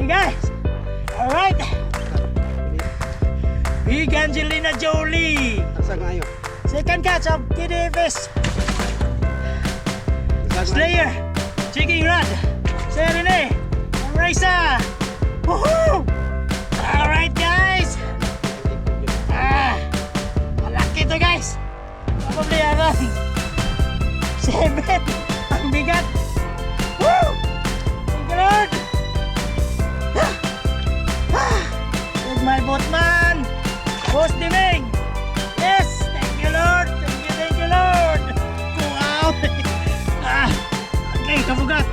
Okay guys. Alright. Big Angelina Jolie. Asa nga ayo? Second catch of TDFS. Slayer. Jigging rod. Serene. Raisa. Woohoo! Alright guys. Malaki to guys. Probably around 7. Ang bigat. Woo! Thank you Lord. With my boatman. Boss Dimeng. Yes. Thank you Lord. Thank you Lord. Wow. Okay, kabugat.